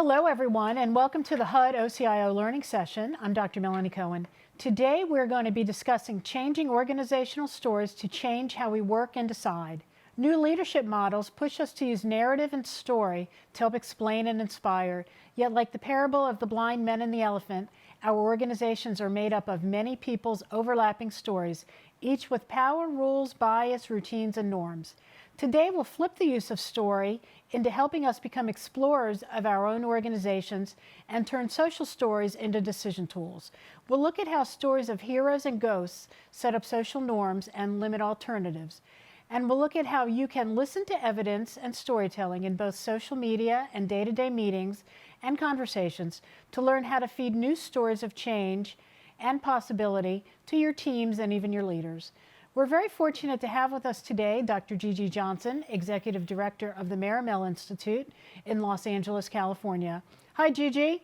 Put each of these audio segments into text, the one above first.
Hello, everyone, and welcome to the HUD OCIO Learning Session. I'm Dr. Melanie Cohen. Today, we're going to be discussing changing organizational stories to change how we work and decide. New leadership models push us to use narrative and story to help explain and inspire. Yet, like the parable of the blind men and the elephant, our organizations are made up of many people's overlapping stories, each with power, rules, bias, routines, and norms. Today, we'll flip the use of story into helping us become explorers of our own organizations and turn social stories into decision tools. We'll look at how stories of heroes and ghosts set up social norms and limit alternatives. And we'll look at how you can listen to evidence and storytelling in both social media and day-to-day meetings and conversations to learn how to feed new stories of change and possibility to your teams and even your leaders. We're very fortunate to have with us today Dr. Gigi Johnson, Executive Director of the Marimel Institute in Los Angeles, California. Hi, Gigi.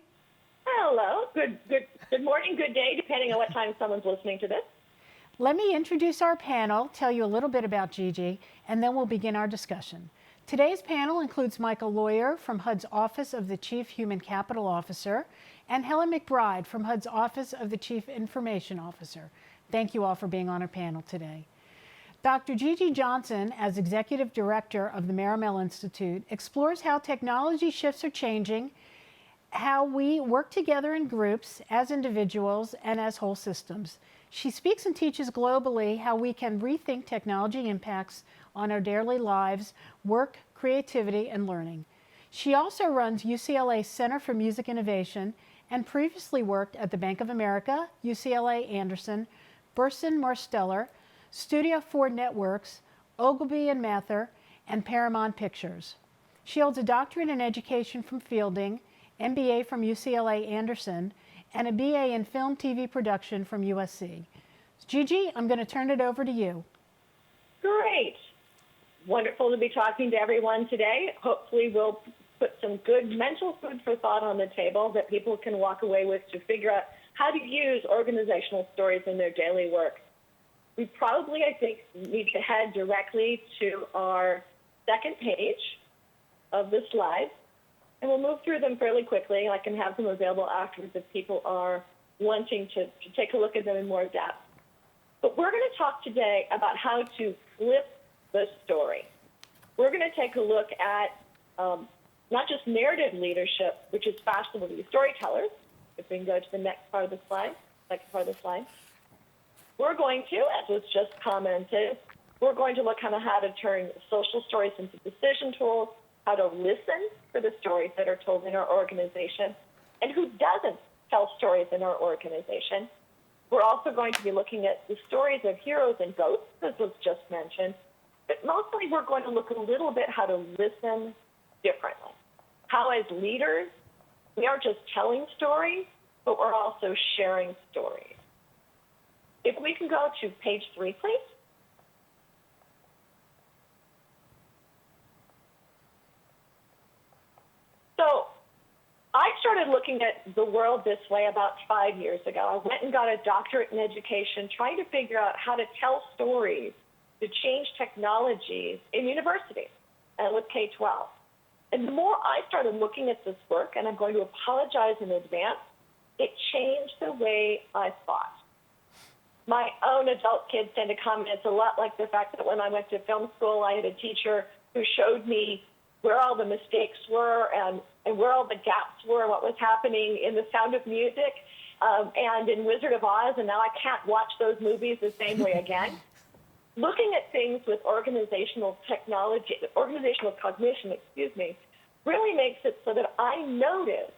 Hello. Good morning, good day, depending on what time someone's listening to this. Let me introduce our panel, tell you a little bit about Gigi, and then we'll begin our discussion. Today's panel includes Michael Lawyer from HUD's Office of the Chief Human Capital Officer and Helen McBride from HUD's Office of the Chief Information Officer. Thank you all for being on our panel today. Dr. Gigi Johnson, as Executive Director of the Marimel Institute, explores how technology shifts are changing, how we work together in groups, as individuals, and as whole systems. She speaks and teaches globally how we can rethink technology impacts on our daily lives, work, creativity, and learning. She also runs UCLA's Center for Music Innovation and previously worked at the Bank of America, UCLA Anderson, Burson Marsteller, Studio 4 Networks, Ogilvy and Mather, and Paramount Pictures. She holds a doctorate in education from Fielding, MBA from UCLA Anderson, and a BA in film TV production from USC. Gigi, I'm going to turn it over to you. Great. Wonderful to be talking to everyone today. Hopefully we'll put some good mental food for thought on the table that people can walk away with to figure out how to use organizational stories in their daily work. We probably, I think, need to head directly to our second page of the slides, and we'll move through them fairly quickly. I can have them available afterwards if people are wanting to take a look at them in more depth. But we're going to talk today about how to flip the story. We're going to take a look at not just narrative leadership, which is fashionable to be storytellers. If we can go to the next part of the slide, second part of the slide. We're going to, as was just commented, we're going to look at how to turn social stories into decision tools, how to listen for the stories that are told in our organization, and who doesn't tell stories in our organization. We're also going to be looking at the stories of heroes and ghosts, as was just mentioned, but mostly we're going to look a little bit how to listen differently. How as leaders, we aren't just telling stories, but we're also sharing stories. If we can go to page 3, please. So I started looking at the world this way about 5 years ago. I went and got a doctorate in education, trying to figure out how to tell stories to change technologies in universities and with K-12. And the more I started looking at this work, and I'm going to apologize in advance, it changed the way I thought. My own adult kids tend to comment it's a lot like the fact that when I went to film school, I had a teacher who showed me where all the mistakes were and where all the gaps were, what was happening in The Sound of Music and in Wizard of Oz, and now I can't watch those movies the same way again. Looking at things with organizational technology, organizational cognition, really makes it so that I notice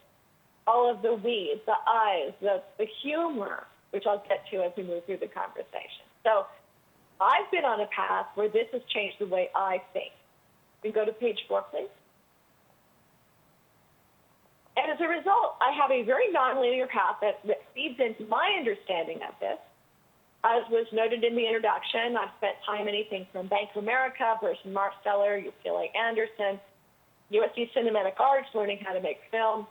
all of the we's, the I's, the humor, which I'll get to as we move through the conversation. So I've been on a path where this has changed the way I think. We go to page 4, please. And as a result, I have a very nonlinear path that feeds into my understanding of this. As was noted in the introduction, I've spent time anything from Bank of America, Burson Marsteller, UCLA Anderson, USC Cinematic Arts, learning how to make film.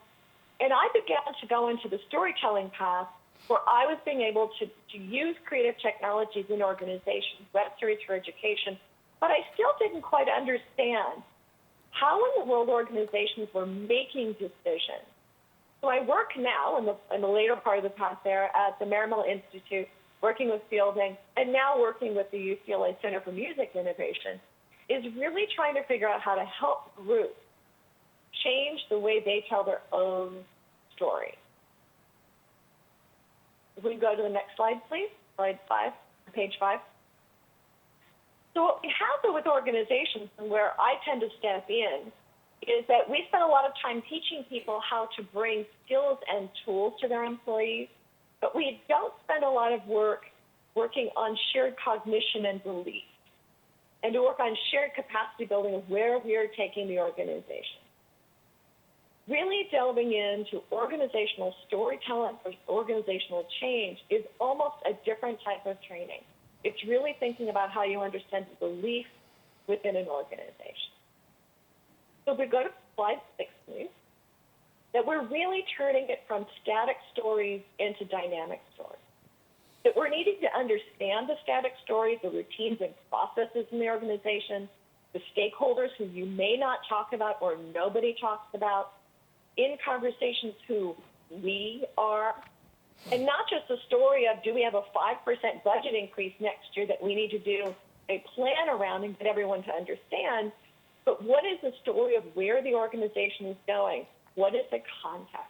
And I began to go into the storytelling path where I was being able to use creative technologies in organizations, web series for education, but I still didn't quite understand how in the world organizations were making decisions. So I work now in the later part of the path there at the Marymount Institute, working with Fielding, and now working with the UCLA Center for Music Innovation, is really trying to figure out how to help groups change the way they tell their own story. If we go to the next slide, please, slide 5, page 5. So what we have with organizations, and where I tend to step in, is that we spend a lot of time teaching people how to bring skills and tools to their employees, but we don't spend a lot of work working on shared cognition and belief, and to work on shared capacity building of where we are taking the organization. Really delving into organizational storytelling or organizational change is almost a different type of training. It's really thinking about how you understand the belief within an organization. So if we go to slide 6, please, that we're really turning it from static stories into dynamic stories. That we're needing to understand the static stories, the routines and processes in the organization, the stakeholders who you may not talk about or nobody talks about, in conversations who we are, and not just the story of, do we have a 5% budget increase next year that we need to do a plan around and get everyone to understand, but what is the story of where the organization is going? What is the context?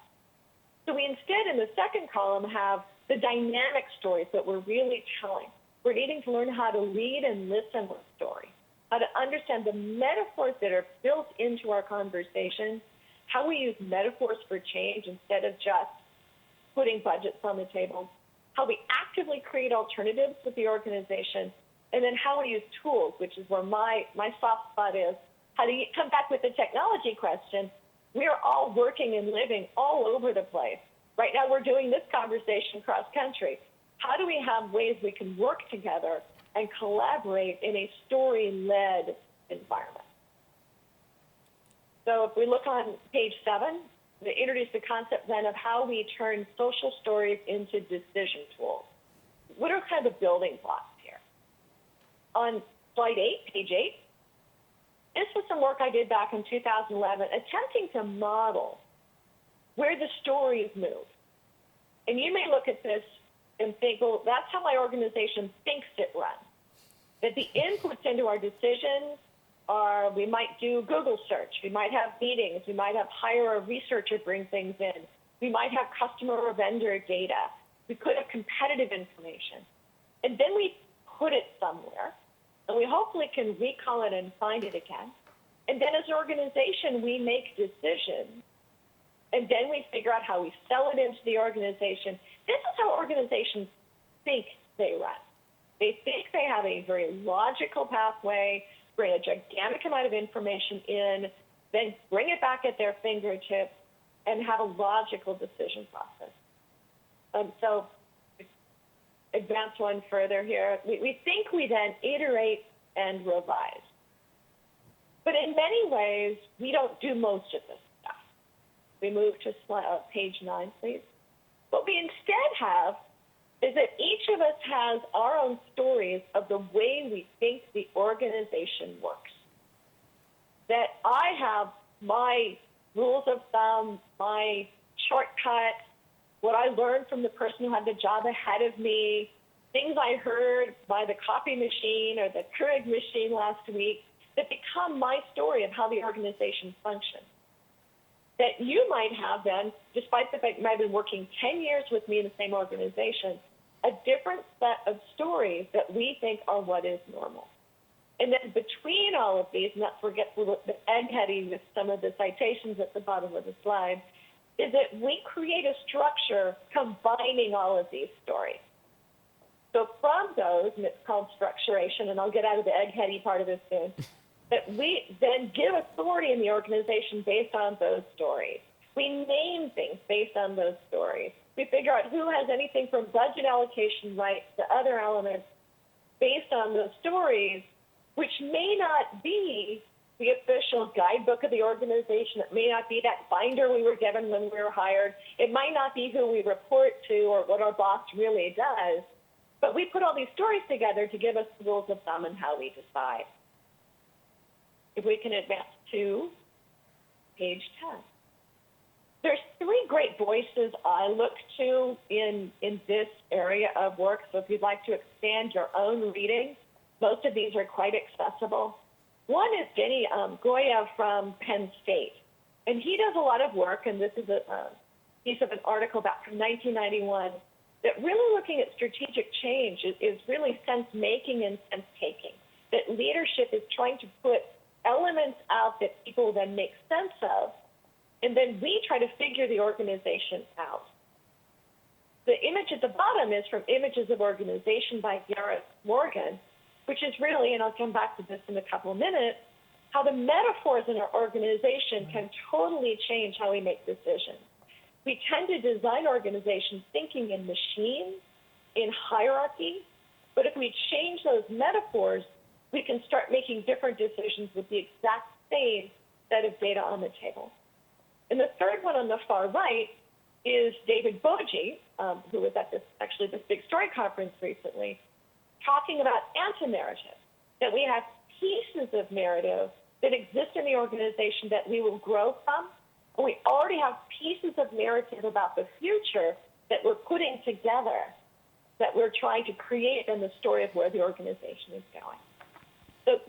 So we instead, in the second column, have the dynamic stories that we're really telling. We're needing to learn how to lead and listen with stories, how to understand the metaphors that are built into our conversation, how we use metaphors for change instead of just putting budgets on the table, how we actively create alternatives with the organization, and then how we use tools, which is where my soft spot is. How do you come back with the technology question? We are all working and living all over the place. Right now we're doing this conversation cross country. How do we have ways we can work together and collaborate in a story-led environment? So if we look on page 7, we introduce the concept then of how we turn social stories into decision tools. What are kind of the building blocks here? On slide 8, page 8, this was some work I did back in 2011, attempting to model where the stories move. And you may look at this and think, well, that's how my organization thinks it runs. That the inputs into our decisions are, we might do Google search, we might have meetings, we might have hire a researcher bring things in, we might have customer or vendor data, we could have competitive information. And then we put it somewhere, and we hopefully can recall it and find it again. And then as an organization, we make decisions, and then we figure out how we sell it into the organization. This is how organizations think they run. They think they have a very logical pathway, bring a gigantic amount of information in, then bring it back at their fingertips, and have a logical decision process. So advance one further here. We think we then iterate and revise. But in many ways, we don't do most of this stuff. We move to page 9, please. What we instead have is that each of us has our own stories of the way we think the organization works. That I have my rules of thumb, my shortcut, what I learned from the person who had the job ahead of me, things I heard by the coffee machine or the Keurig machine last week that become my story of how the organization functions. That you might have then, despite the fact you might have been working 10 years with me in the same organization, a different set of stories that we think are what is normal. And then between all of these, not forget the eggheading with some of the citations at the bottom of the slide, is that we create a structure combining all of these stories. So from those, and it's called structuration, and I'll get out of the eggheady part of this soon, that we then give authority in the organization based on those stories. We name things based on those stories. We figure out who has anything from budget allocation rights to other elements based on those stories, which may not be the official guidebook of the organization. It may not be that binder we were given when we were hired. It might not be who we report to or what our boss really does. But we put all these stories together to give us the rules of thumb and how we decide. if we can advance to page 10. There's three great voices I look to in this area of work. So if you'd like to expand your own reading, most of these are quite accessible. One is Denny Goya from Penn State. And he does a lot of work, and this is a piece of an article back from 1991, that really looking at strategic change is really sense-making and sense-taking, that leadership is trying to put elements out that people then make sense of, and then we try to figure the organization out. The image at the bottom is from Images of Organization by Gareth Morgan, which is really, and I'll come back to this in a couple of minutes, how the metaphors in our organization can totally change how we make decisions. We tend to design organizations thinking in machines, in hierarchy, but if we change those metaphors, we can start making different decisions with the exact same set of data on the table. And the third one on the far right is David Boji, who was at this Big Story conference recently, talking about anti-narrative, that we have pieces of narrative that exist in the organization that we will grow from, and we already have pieces of narrative about the future that we're putting together, that we're trying to create in the story of where the organization is going. So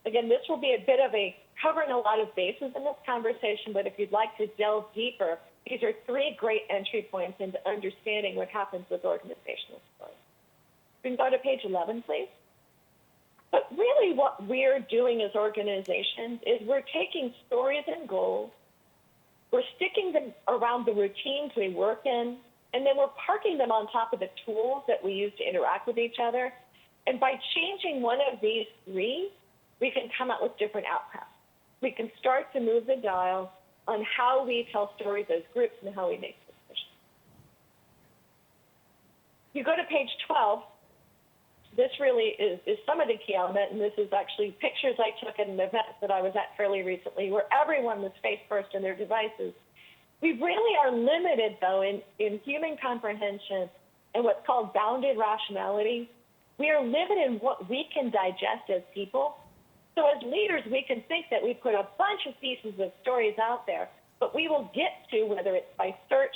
again, this will be a bit of a covering a lot of bases in this conversation, but if you'd like to delve deeper, these are three great entry points into understanding what happens with organizational stories. We can go to page 11, please. But really what we're doing as organizations is we're taking stories and goals, we're sticking them around the routines we work in, and then we're parking them on top of the tools that we use to interact with each other. And by changing one of these three, we can come out with different outcomes. We can start to move the dial on how we tell stories as groups and how we make decisions. You go to page 12. This really is some of the key element, and this is actually pictures I took at an event that I was at fairly recently where everyone was face first in their devices. We really are limited, though, in human comprehension and what's called bounded rationality. We are limited in what we can digest as people. So as leaders, we can think that we put a bunch of pieces of stories out there, but we will get to, whether it's by search,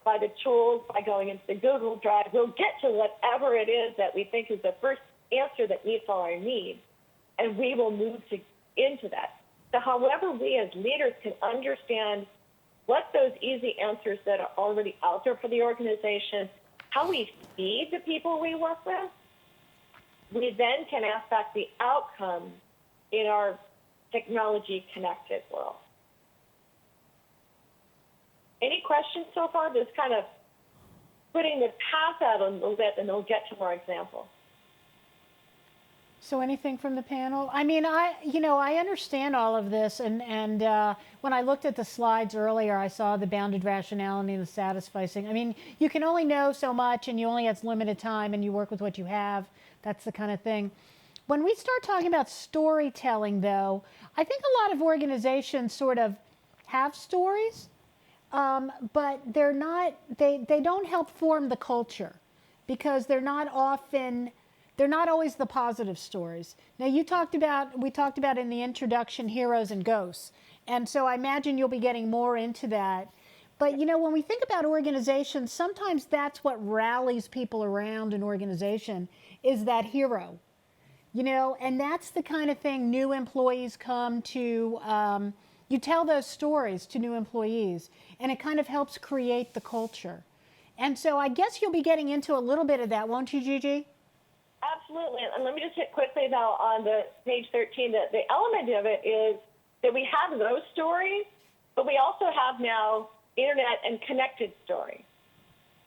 by the tools, by going into the Google Drive, we'll get to whatever it is that we think is the first answer that meets all our needs, and we will move into that. So however we as leaders can understand what those easy answers that are already out there for the organization, how we feed the people we work with, we then can affect the outcomes in our technology-connected world. Any questions so far? Just kind of putting the path out a little bit, and we'll get to more examples. So anything from the panel? I mean, I understand all of this, and when I looked at the slides earlier, I saw the bounded rationality and the satisficing. I mean, you can only know so much, and you only have limited time, and you work with what you have. That's the kind of thing. When we start talking about storytelling, though, I think a lot of organizations sort of have stories, but they're not. They don't help form the culture because they're not always the positive stories. Now, we talked about in the introduction heroes and ghosts, and so I imagine you'll be getting more into that. But when we think about organizations, sometimes that's what rallies people around an organization is that hero. And that's the kind of thing new employees come to. You tell those stories to new employees, and it kind of helps create the culture. And so I guess you'll be getting into a little bit of that, won't you, Gigi? Absolutely. And let me just hit quickly, though, on the page 13, that the element of it is that we have those stories, but we also have now internet and connected stories.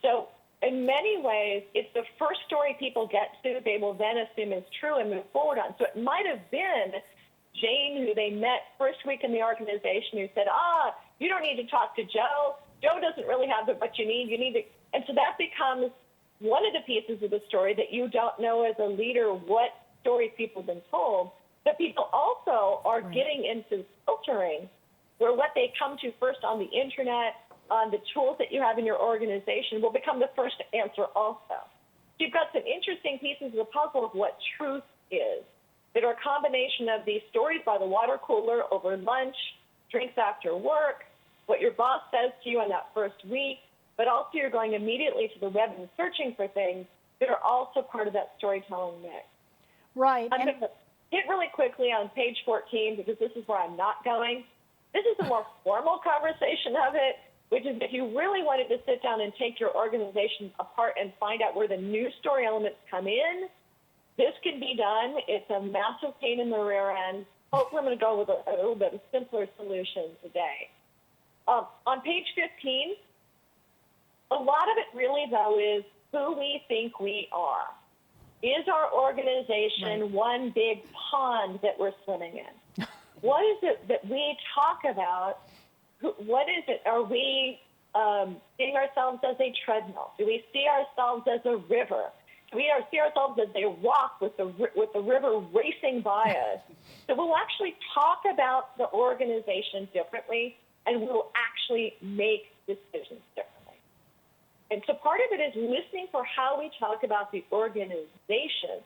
So in many ways, it's the first story people get to, they will then assume is true and move forward on. So it might have been Jane, who they met first week in the organization, who said, you don't need to talk to Joe. Joe doesn't really have what you need. And so that becomes one of the pieces of the story that you don't know as a leader what stories people have been told. But people also are getting into filtering where what they come to first on the internet, on the tools that you have in your organization will become the first answer also. You've got some interesting pieces of the puzzle of what truth is. that are a combination of these stories by the water cooler over lunch, drinks after work, what your boss says to you in that first week, but also you're going immediately to the web and searching for things that are also part of that storytelling mix. Right. I'm going to hit really quickly on page 14 because this is where I'm not going. This is a more formal conversation of it, which is if you really wanted to sit down and take your organization apart and find out where the new story elements come in, this can be done. It's a massive pain in the rear end. Hopefully I'm going to go with a little bit of a simpler solution today. On page 15, a lot of it really, though, is who we think we are. Is our organization one big pond that we're swimming in? What is it that we talk about? What is it? Are we seeing ourselves as a treadmill? Do we see ourselves as a river? Do we see ourselves as a rock with the river racing by us? So we'll actually talk about the organization differently, and we'll actually make decisions differently. And so part of it is listening for how we talk about the organization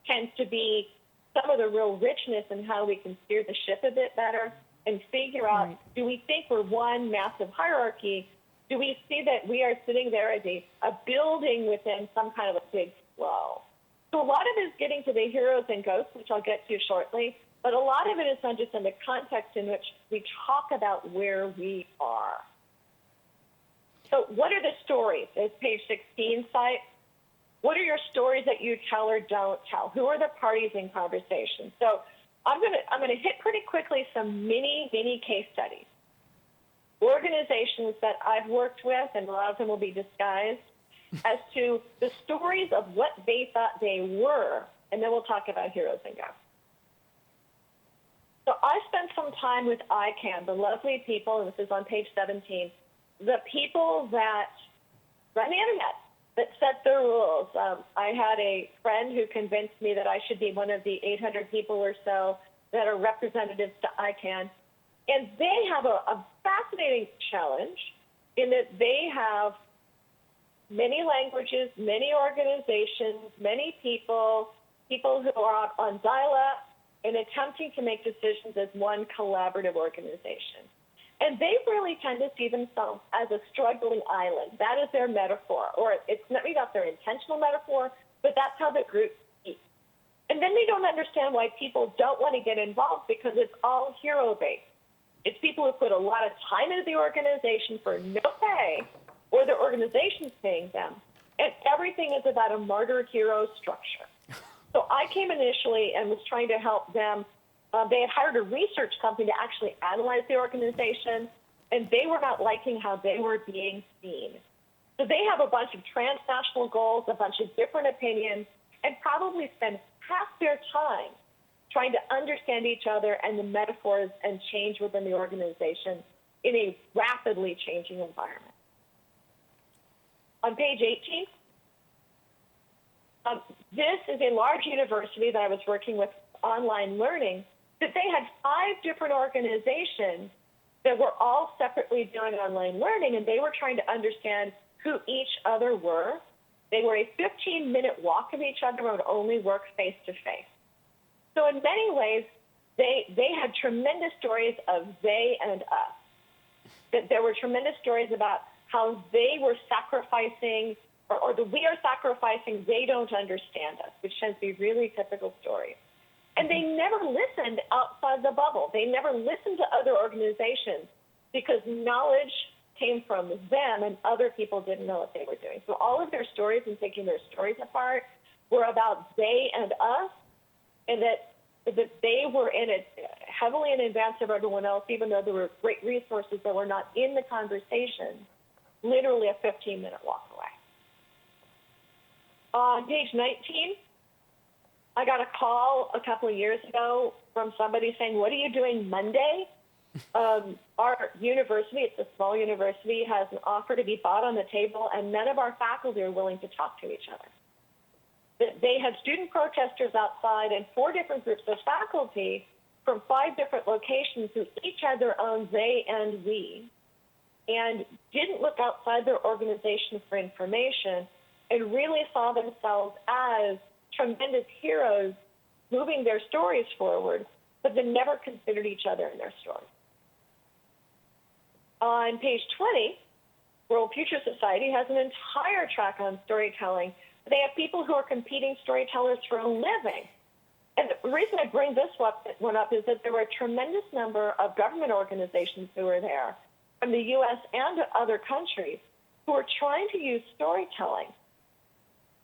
tends to be some of the real richness in how we can steer the ship a bit better and figure out, do we think we're one massive hierarchy? Do we see that we are sitting there as a building within some kind of a big flow? So a lot of it is getting to the heroes and ghosts, which I'll get to shortly, but a lot of it is not just in the context in which we talk about where we are. So what are the stories? It's page 16 site. What are your stories that you tell or don't tell? Who are the parties in conversation? So I'm gonna hit pretty quickly some mini case studies. Organizations that I've worked with, and a lot of them will be disguised, as to the stories of what they thought they were, and then we'll talk about heroes and ghosts. So I spent some time with ICANN, the lovely people, and this is on page 17, the people that run the internet, that set the rules. I had a friend who convinced me that I should be one of the 800 people or so that are representatives to ICANN. And they have a fascinating challenge in that they have many languages, many organizations, many people who are out on dial-up and attempting to make decisions as one collaborative organization. And they really tend to see themselves as a struggling island. That is their metaphor, or it's maybe not their intentional metaphor, but that's how the group speaks. And then they don't understand why people don't want to get involved because it's all hero-based. It's people who put a lot of time into the organization for no pay, or the organization's paying them. And everything is about a martyr-hero structure. So I came initially and was trying to help them. They had hired a research company to actually analyze the organization, and they were not liking how they were being seen. So they have a bunch of transnational goals, a bunch of different opinions, and probably spend half their time trying to understand each other and the metaphors and change within the organization in a rapidly changing environment. On page 18, this is a large university that I was working with online learning, that they had 5 different organizations that were all separately doing online learning, and they were trying to understand who each other were. They were a 15-minute walk of each other and would only work face-to-face. So in many ways, they had tremendous stories of they and us. That there were tremendous stories about how they were sacrificing, or the we are sacrificing, they don't understand us, which tends to be really typical stories. And they never listened outside the bubble. They never listened to other organizations because knowledge came from them and other people didn't know what they were doing. So all of their stories and taking their stories apart were about they and us, and that they were in it heavily in advance of everyone else, even though there were great resources that were not in the conversation, literally a 15-minute walk away. On page 19, I got a call a couple of years ago from somebody saying, what are you doing Monday? Our university, it's a small university, has an offer to be bought on the table, and none of our faculty are willing to talk to each other. They had student protesters outside and 4 different groups of faculty from 5 different locations who each had their own they and we, and didn't look outside their organization for information and really saw themselves as tremendous heroes moving their stories forward, but then never considered each other in their story. On page 20, World Future Society has an entire track on storytelling. They have people who are competing storytellers for a living. And the reason I bring this one up is that there were a tremendous number of government organizations who were there from the U.S. and other countries who are trying to use storytelling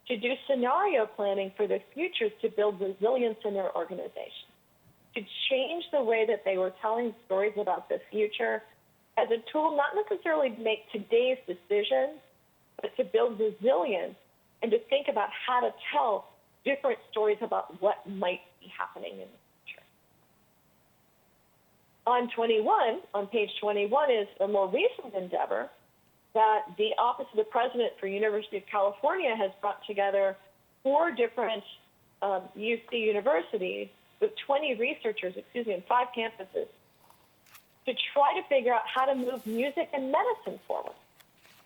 to do scenario planning for the futures to build resilience in their organization, to change the way that they were telling stories about the future as a tool not necessarily to make today's decisions, but to build resilience and to think about how to tell different stories about what might be happening in the future. On page 21 is a more recent endeavor that the Office of the President for University of California has brought together 4 different UC universities with 20 researchers, in 5 campuses, to try to figure out how to move music and medicine forward.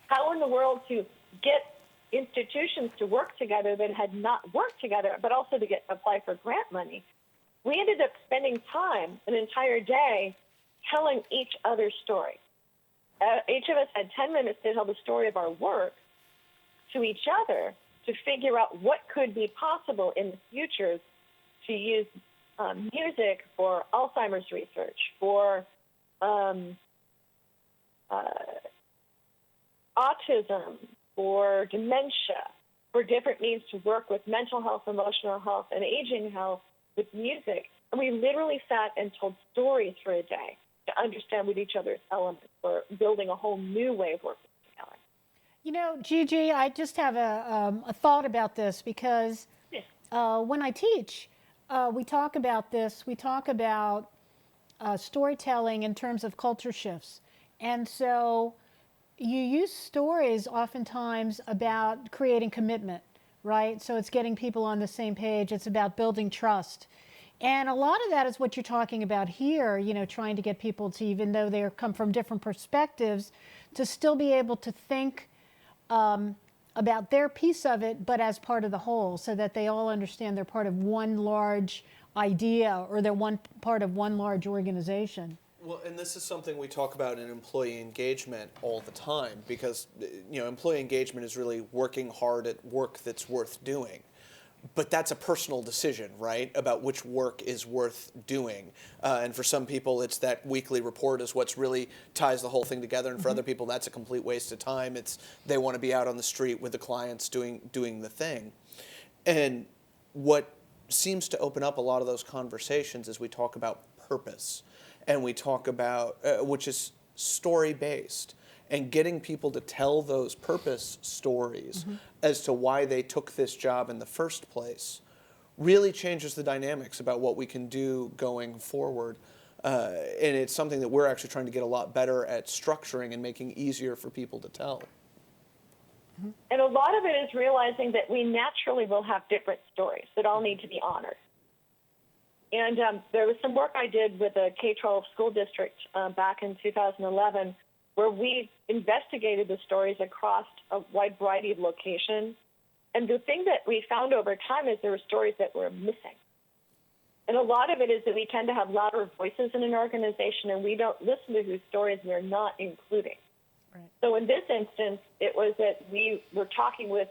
How in the world to get institutions to work together that had not worked together, but also to apply for grant money. We ended up spending time, an entire day, telling each other's story. Each of us had 10 minutes to tell the story of our work to each other to figure out what could be possible in the future to use music for Alzheimer's research, for autism, for dementia, for different means to work with mental health, emotional health, and aging health with music. And we literally sat and told stories for a day to understand what each other's elements were, building a whole new way of working together. You know, Gigi, I just have a thought about this because when I teach, we talk about this. We talk about storytelling in terms of culture shifts. And so you use stories oftentimes about creating commitment, right? So it's getting people on the same page. It's about building trust. And a lot of that is what you're talking about here, you know, trying to get people to, even though they come from different perspectives, to still be able to think about their piece of it, but as part of the whole, so that they all understand they're part of one large idea or they're part of one large organization. Well, and this is something we talk about in employee engagement all the time because, you know, employee engagement is really working hard at work that's worth doing. But that's a personal decision, right, about which work is worth doing. And for some people, it's that weekly report is what's really ties the whole thing together. And for other people, that's a complete waste of time. It's they want to be out on the street with the clients doing the thing. And what seems to open up a lot of those conversations is we talk about purpose. And we talk about, which is story-based, and getting people to tell those purpose stories as to why they took this job in the first place really changes the dynamics about what we can do going forward. And it's something that we're actually trying to get a lot better at structuring and making easier for people to tell. And a lot of it is realizing that we naturally will have different stories that all need to be honored. And there was some work I did with a K-12 school district back in 2011 where we investigated the stories across a wide variety of locations. And the thing that we found over time is there were stories that were missing. And a lot of it is that we tend to have louder voices in an organization and we don't listen to whose stories we're not including. Right. So in this instance, it was that we were talking with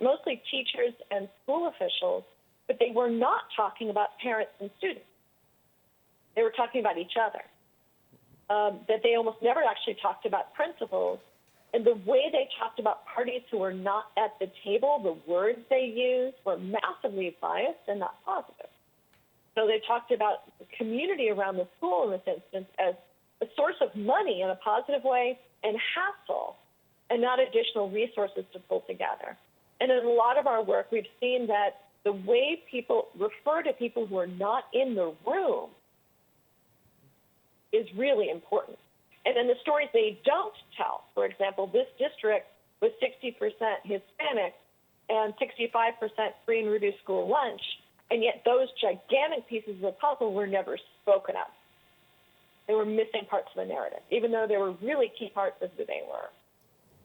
mostly teachers and school officials, but they were not talking about parents and students. They were talking about each other. That they almost never actually talked about principals. And the way they talked about parties who were not at the table, the words they used were massively biased and not positive. So they talked about the community around the school in this instance as a source of money in a positive way and hassle and not additional resources to pull together. And in a lot of our work, we've seen that the way people refer to people who are not in the room is really important. And then the stories they don't tell, for example, this district was 60% Hispanic and 65% free and reduced school lunch, and yet those gigantic pieces of the puzzle were never spoken of. They were missing parts of the narrative, even though they were really key parts of who they were.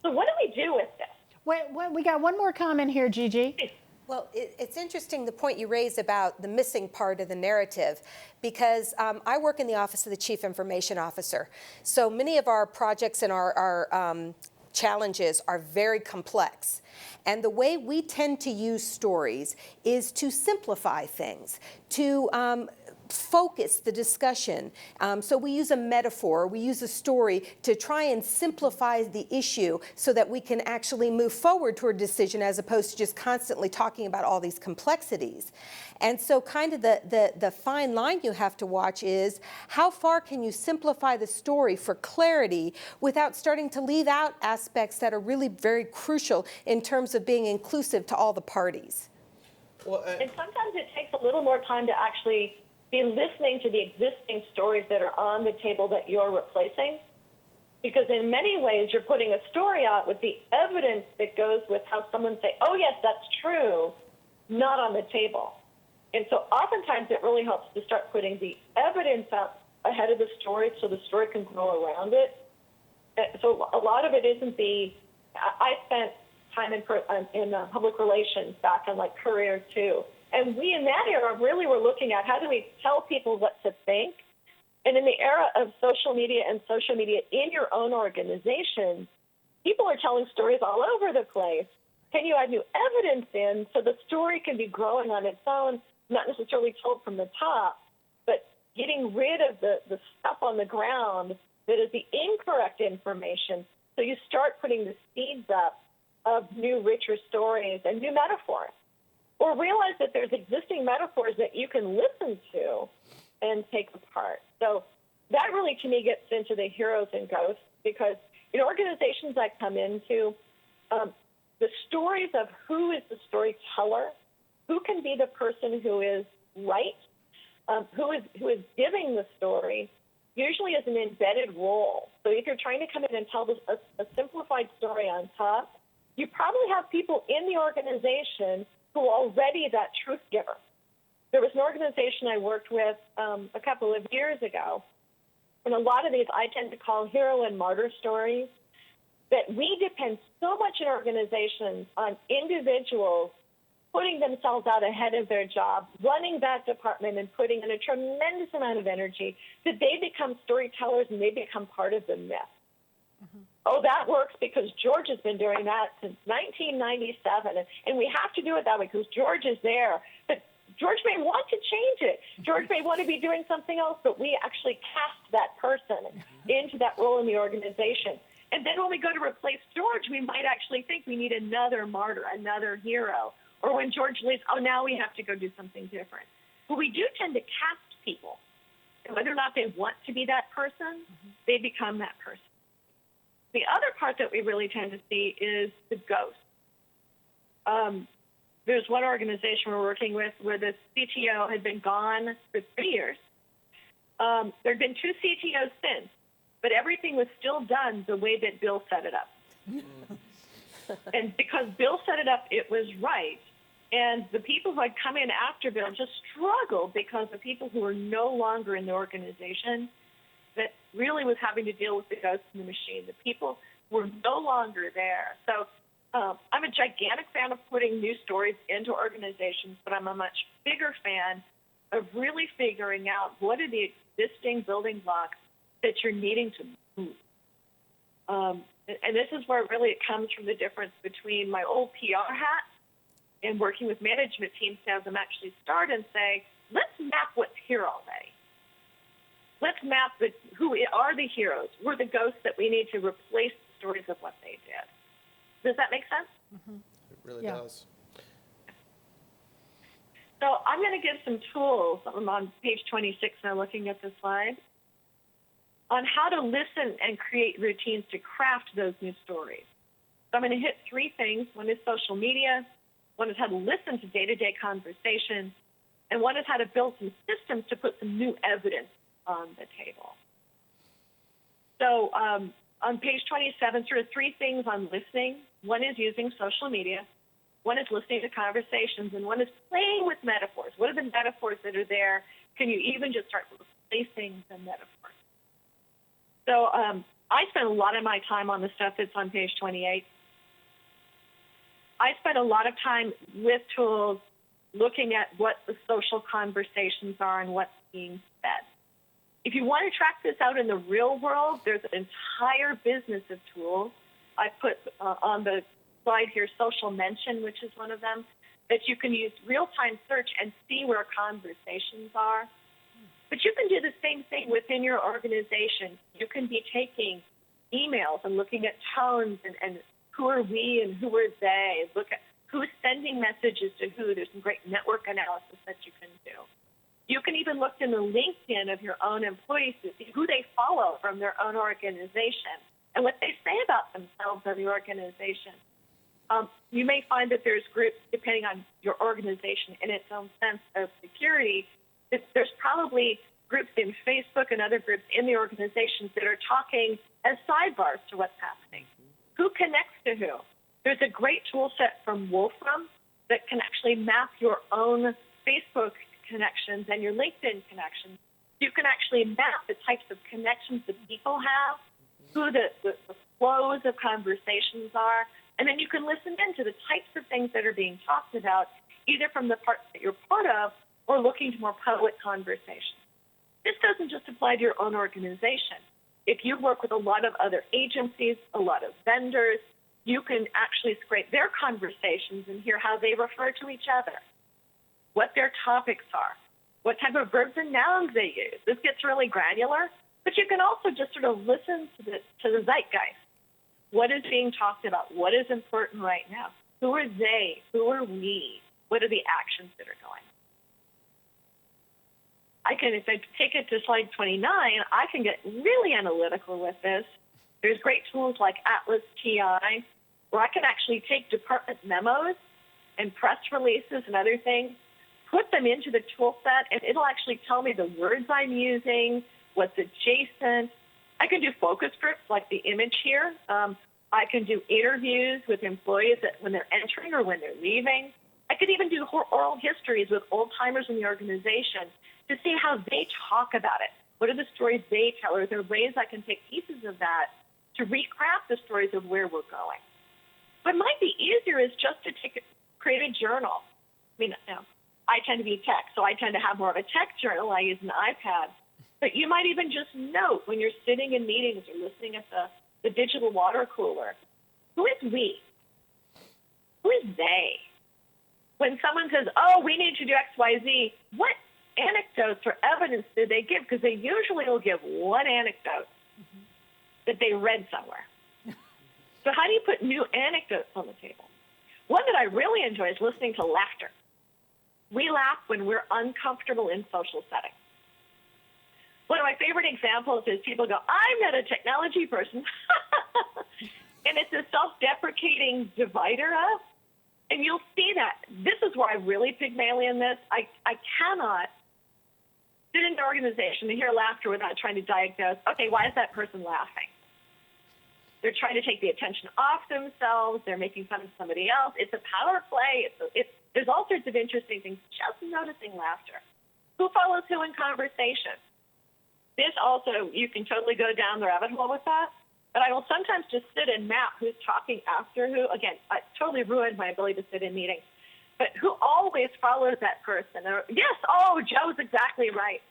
So what do we do with this? Wait, we got one more comment here, Gigi. Well, it's interesting the point you raise about the missing part of the narrative, because I work in the Office of the Chief Information Officer. So many of our projects and our challenges are very complex. And the way we tend to use stories is to simplify things, to focus the discussion. So we use a metaphor, we use a story to try and simplify the issue so that we can actually move forward toward a decision as opposed to just constantly talking about all these complexities. And so kind of the fine line you have to watch is how far can you simplify the story for clarity without starting to leave out aspects that are really very crucial in terms of being inclusive to all the parties. Well, And sometimes it takes a little more time to actually be listening to the existing stories that are on the table that you're replacing. Because in many ways, you're putting a story out with the evidence that goes with how someone say, oh, yes, that's true, not on the table. And so oftentimes it really helps to start putting the evidence out ahead of the story so the story can grow around it. So a lot of it isn't I spent time in public relations back in like Career too. And we in that era really were looking at how do we tell people what to think. And in the era of social media and social media in your own organization, people are telling stories all over the place. Can you add new evidence in so the story can be growing on its own, not necessarily told from the top, but getting rid of the stuff on the ground that is the incorrect information. So you start putting the seeds up of new, richer stories and new metaphors. Or realize that there's existing metaphors that you can listen to and take apart. So that really, to me, gets into the heroes and ghosts, because in organizations I come into, the stories of who is the storyteller, who can be the person who is right, who is giving the story, usually is an embedded role. So if you're trying to come in and tell a simplified story on top, you probably have people in the organization who are already that truth giver. There was an organization I worked with a couple of years ago, and a lot of these I tend to call hero and martyr stories, that we depend so much in organizations on individuals putting themselves out ahead of their job, running that department and putting in a tremendous amount of energy, that they become storytellers and they become part of the myth. Mm-hmm. Oh, that works because George has been doing that since 1997, and we have to do it that way because George is there. But George may want to change it. George may want to be doing something else, but we actually cast that person into that role in the organization. And then when we go to replace George, we might actually think we need another martyr, another hero. Or when George leaves, oh, now we have to go do something different. But we do tend to cast people. And whether or not they want to be that person, they become that person. The other part that we really tend to see is the ghost. There's one organization we're working with where the CTO had been gone for 3 years. There had been 2 CTOs since, but everything was still done the way that Bill set it up. And because Bill set it up, it was right. And the people who had come in after Bill just struggled because the people who were no longer in the organization that really was having to deal with the ghost in the machine. The people were no longer there. So I'm a gigantic fan of putting new stories into organizations, but I'm a much bigger fan of really figuring out what are the existing building blocks that you're needing to move. And this is where really it comes from the difference between my old PR hat and working with management teams to have them actually start and say, let's map what's here already. Let's map who are the heroes. We're the ghosts that we need to replace the stories of what they did. Does that make sense? Mm-hmm. It really does. So I'm going to give some tools. I'm on page 26 now looking at the slide on how to listen and create routines to craft those new stories. So I'm going to hit 3 things. One is social media. One is how to listen to day-to-day conversations. And one is how to build some systems to put some new evidence on the table. So on page 27, sort of 3 things on listening. One is using social media. One is listening to conversations. And one is playing with metaphors. What are the metaphors that are there? Can you even just start replacing the metaphors? So I spend a lot of my time on the stuff that's on page 28. I spend a lot of time with tools looking at what the social conversations are and what's being said. If you want to track this out in the real world, there's an entire business of tools. I put on the slide here Social Mention, which is one of them, that you can use real-time search and see where conversations are. But you can do the same thing within your organization. You can be taking emails and looking at tones and who are we and who are they. Look at who's sending messages to who. There's some great network analysis that you can do. You can even look in the LinkedIn of your own employees to see who they follow from their own organization and what they say about themselves or the organization. You may find that there's groups, depending on your organization in its own sense of security, there's probably groups in Facebook and other groups in the organizations that are talking as sidebars to what's happening. Who connects to who? There's a great tool set from Wolfram that can actually map your own Facebook connections and your LinkedIn connections. You can actually map the types of connections that people have, who the flows of conversations are, and then you can listen in to the types of things that are being talked about, either from the parts that you're part of or looking to more public conversations. This doesn't just apply to your own organization. If you work with a lot of other agencies, a lot of vendors, you can actually scrape their conversations and hear how they refer to each other, what their topics are, what type of verbs and nouns they use. This gets really granular, but you can also just sort of listen to the zeitgeist. What is being talked about? What is important right now? Who are they? Who are we? What are the actions that are going on? If I take it to slide 29, I can get really analytical with this. There's great tools like Atlas TI, where I can actually take department memos and press releases and other things, put them into the tool set, and it'll actually tell me the words I'm using, what's adjacent. I can do focus groups like the image here. I can do interviews with employees when they're entering or when they're leaving. I could even do oral histories with old-timers in the organization to see how they talk about it. What are the stories they tell? Or are there ways I can take pieces of that to recraft the stories of where we're going? What might be easier is just to create a journal. I mean, I tend to be tech, so I tend to have more of a tech journal. I use an iPad. But you might even just note when you're sitting in meetings or listening at the digital water cooler, who is we? Who is they? When someone says, oh, we need to do X, Y, Z, what anecdotes or evidence do they give? Because they usually will give one anecdote that they read somewhere. So how do you put new anecdotes on the table? One that I really enjoy is listening to laughter. We laugh when we're uncomfortable in social settings. One of my favorite examples is people go, I'm not a technology person. And it's a self-deprecating divider of. And you'll see that. This is where I really Pygmalion this. I cannot sit in an organization and hear laughter without trying to diagnose, okay, why is that person laughing? They're trying to take the attention off themselves. They're making fun of somebody else. It's a power play. There's all sorts of interesting things. Just noticing laughter. Who follows who in conversation? This also, you can totally go down the rabbit hole with that. But I will sometimes just sit and map who's talking after who. Again, I totally ruined my ability to sit in meetings. But who always follows that person? Or, yes, oh, Joe's exactly right.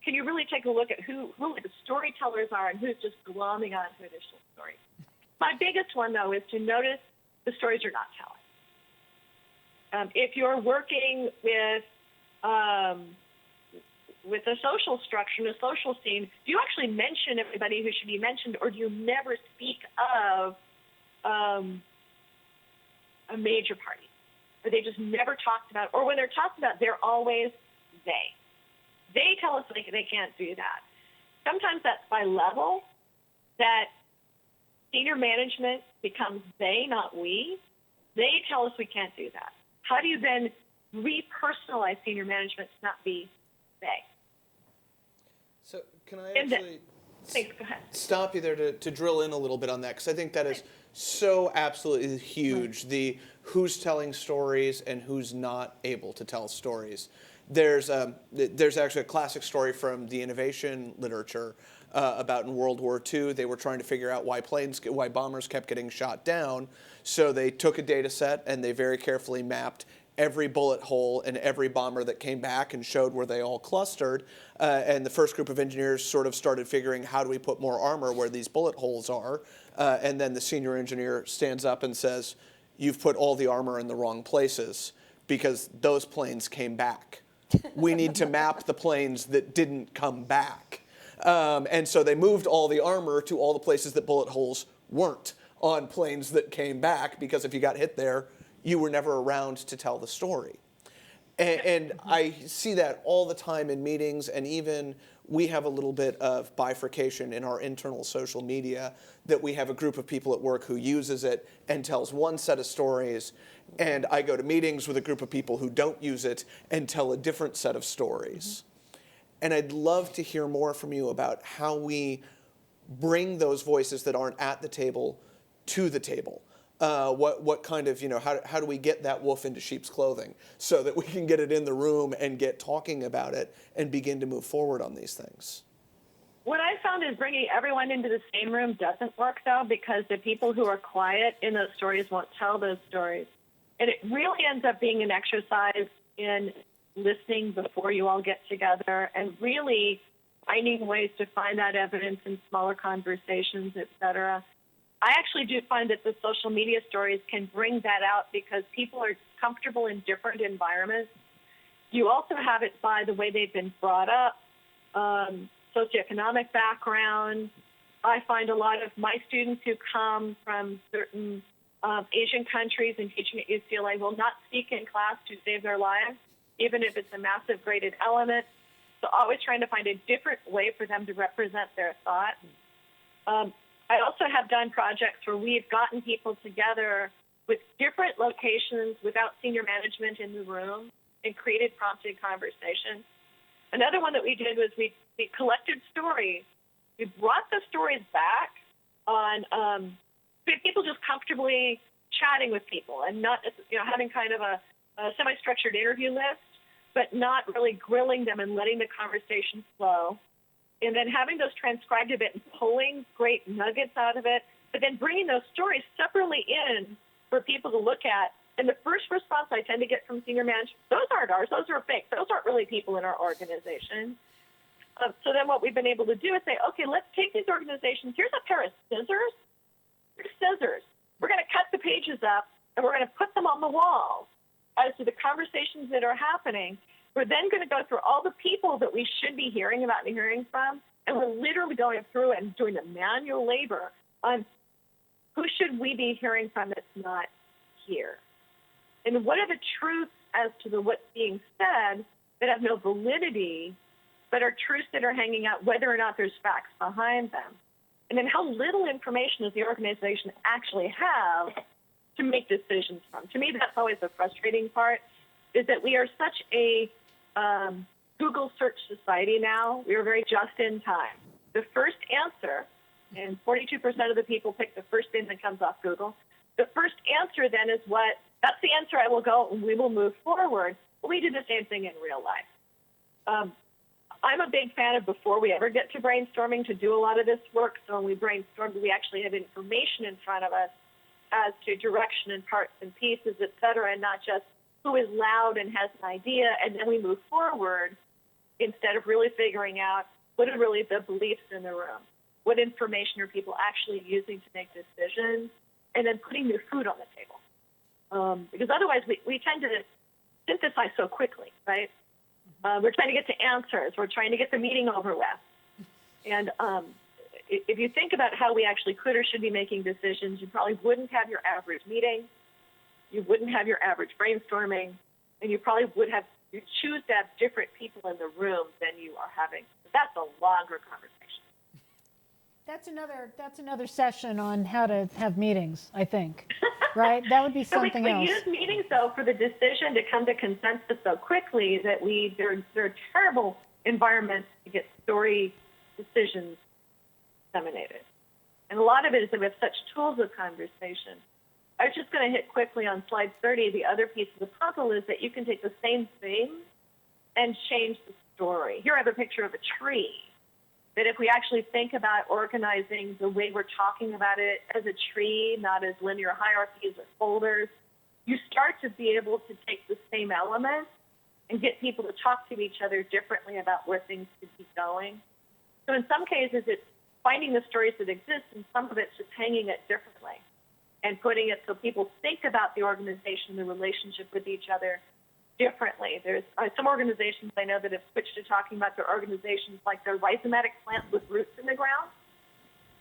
Can you really take a look at who the storytellers are and who's just glomming on to additional stories? My biggest one, though, is to notice the stories you're not telling. If you're working with a social structure, in a social scene, do you actually mention everybody who should be mentioned, or do you never speak of a major party? Or they just never talked about, or when they're talked about, they're always they. They tell us they can't do that. Sometimes that's by level, that senior management becomes they, not we. They tell us we can't do that. How do you then repersonalize senior management to not be they? So can I actually thanks, go ahead. stop you there to drill in a little bit on that? Because I think that is so absolutely huge, the who's telling stories and who's not able to tell stories. There's actually a classic story from the innovation literature about in World War II. They were trying to figure out why bombers kept getting shot down. So they took a data set and they very carefully mapped every bullet hole in every bomber that came back and showed where they all clustered. And the first group of engineers sort of started figuring, how do we put more armor where these bullet holes are? And then the senior engineer stands up and says, you've put all the armor in the wrong places because those planes came back. We need to map the planes that didn't come back. And so they moved all the armor to all the places that bullet holes weren't on planes that came back, because if you got hit there, you were never around to tell the story. And I see that all the time in meetings, and even we have a little bit of bifurcation in our internal social media, that we have a group of people at work who uses it and tells one set of stories, and I go to meetings with a group of people who don't use it and tell a different set of stories. And I'd love to hear more from you about how we bring those voices that aren't at the table to the table. What kind of, how do we get that wolf into sheep's clothing so that we can get it in the room and get talking about it and begin to move forward on these things? What I found is bringing everyone into the same room doesn't work, though, because the people who are quiet in those stories won't tell those stories. And it really ends up being an exercise in listening before you all get together and really finding ways to find that evidence in smaller conversations, et cetera. I actually do find that the social media stories can bring that out because people are comfortable in different environments. You also have it by the way they've been brought up, socioeconomic background. I find a lot of my students who come from certain Asian countries and teaching at UCLA will not speak in class to save their lives, even if it's a massive graded element. So always trying to find a different way for them to represent their thought. I also have done projects where we've gotten people together with different locations without senior management in the room and created prompted conversation. Another one that we did was we collected stories. We brought the stories back on people just comfortably chatting with people and not having kind of a semi-structured interview list, but not really grilling them and letting the conversation flow. And then having those transcribed a bit and pulling great nuggets out of it, but then bringing those stories separately in for people to look at. And the first response I tend to get from senior management, those aren't ours, those are fake, those aren't really people in our organization. So then what we've been able to do is say, okay, let's take these organizations, here's a pair of scissors, here's scissors. We're going to cut the pages up and we're going to put them on the wall as to the conversations that are happening. We're then going to go through all the people that we should be hearing about and hearing from, and we're literally going through and doing the manual labor on who should we be hearing from that's not here. And what are the truths as to what's being said that have no validity, but are truths that are hanging out, whether or not there's facts behind them. And then how little information does the organization actually have to make decisions from. To me, that's always the frustrating part, is that we are such a Google search society now. We are very just in time. The first answer, and 42% of the people pick the first thing that comes off Google. The first answer then is that's the answer I will go, and we will move forward. Well, we do the same thing in real life. I'm a big fan of before we ever get to brainstorming to do a lot of this work. So when we brainstorm, we actually have information in front of us as to direction and parts and pieces, et cetera, and not just who is loud and has an idea, and then we move forward instead of really figuring out what are really the beliefs in the room. What information are people actually using to make decisions, and then putting new food on the table. Because otherwise we tend to synthesize so quickly, right? We're trying to get to answers. We're trying to get the meeting over with. And if you think about how we actually could or should be making decisions, you probably wouldn't have your average meeting. You wouldn't have your average brainstorming, and you probably you choose to have different people in the room than you are having. That's a longer conversation. That's another session on how to have meetings, I think. Right? That would be something else. We use meetings, though, for the decision to come to consensus so quickly that they're a terrible environment to get story decisions disseminated. And a lot of it is that we have such tools of conversation. I was just going to hit quickly on slide 30. The other piece of the puzzle is that you can take the same thing and change the story. Here I have a picture of a tree. That if we actually think about organizing the way we're talking about it as a tree, not as linear hierarchies or folders, you start to be able to take the same elements and get people to talk to each other differently about where things could be going. So in some cases, it's finding the stories that exist, and some of it's just hanging it differently and putting it so people think about the organization, the relationship with each other differently. There's some organizations I know that have switched to talking about their organizations like they're rhizomatic plants with roots in the ground.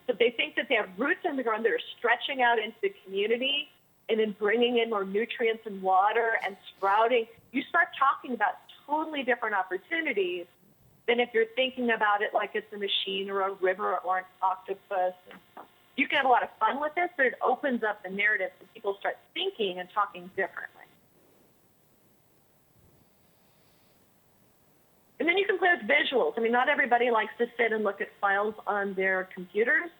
So they think that they have roots in the ground that are stretching out into the community and then bringing in more nutrients and water and sprouting. You start talking about totally different opportunities than if you're thinking about it like it's a machine or a river or an octopus. You can have a lot of fun with this, but it opens up the narrative so people start thinking and talking differently. And then you can play with visuals. I mean, not everybody likes to sit and look at files on their computers,